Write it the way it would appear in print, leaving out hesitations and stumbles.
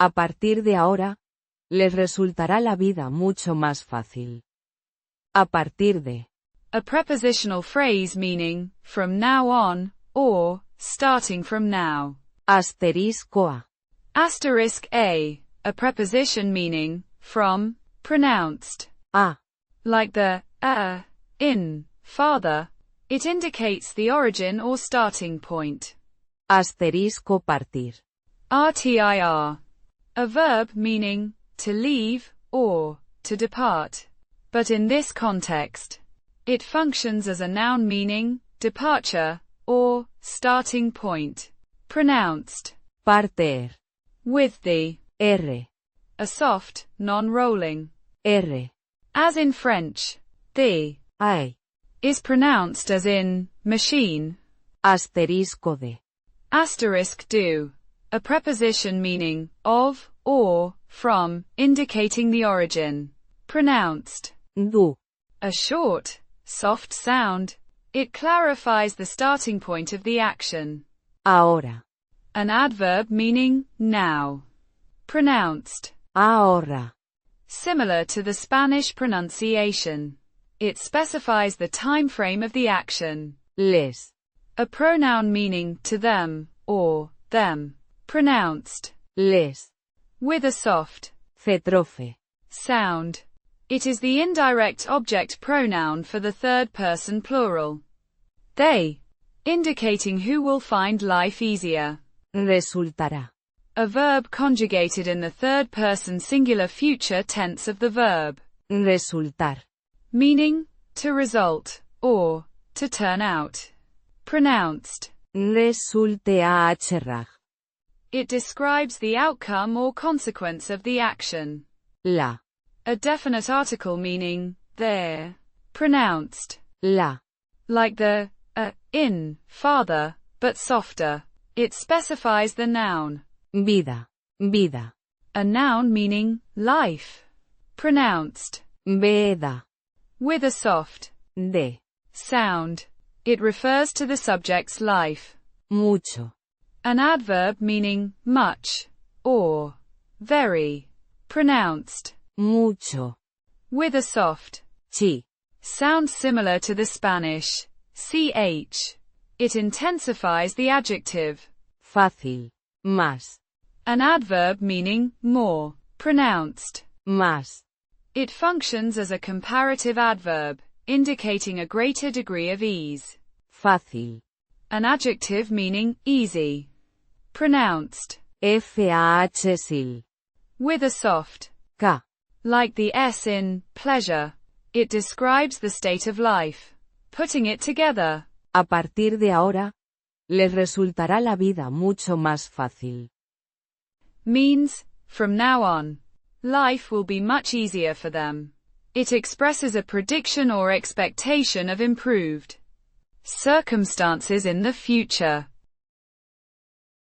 A partir de ahora, les resultará la vida mucho más fácil. A partir de. A prepositional phrase meaning, from now on, or, starting from now. Asterisco a. Asterisk a preposition meaning, from, pronounced. A. Like the, in, father. It indicates the origin or starting point. Asterisco partir. RTIR. A verb meaning, to leave, or, to depart. But in this context, it functions as a noun meaning, departure, or, starting point. Pronounced. Par-teer. With the R. a soft, non-rolling R. As in French, the I. is pronounced as in machine. Asterisco de. Asterisk do. A preposition meaning of, or, from, indicating the origin. Pronounced. Do. A short, soft sound. It clarifies the starting point of the action. Ahora. An adverb meaning now. Pronounced. Ahora. Similar to the Spanish pronunciation. It specifies the time frame of the action. Lehz. A pronoun meaning to them, or them. Pronounced. Lehz. With a soft Cetrófe. sound. It is the indirect object pronoun for the third person plural. They. Indicating who will find life easier. Resultará. A verb conjugated in the third person singular future tense of the verb. Resultar. Meaning, to result, or, to turn out. Pronounced. Resultará. It describes the outcome or consequence of the action. La. A definite article meaning, there. Pronounced. La. Like the, in, father, but softer. It specifies the noun. Vida. Vida. A noun meaning, life. Pronounced. Vida. With a soft De. sound. It refers to the subject's life. Mucho. An adverb meaning, much, or, very. Pronounced. Mucho. With a soft Chi. sound similar to the Spanish ch. It intensifies the adjective. Fácil. Más. An adverb meaning, more. Pronounced. Más. It functions as a comparative adverb, indicating a greater degree of ease. Fácil. An adjective meaning, easy. Pronounced. Fácil. With a soft K. like the S in pleasure. It describes the state of life. Putting it together. A partir de ahora, les resultará la vida mucho más fácil. Means, from now on, life will be much easier for them. It expresses a prediction or expectation of improved circumstances in the future.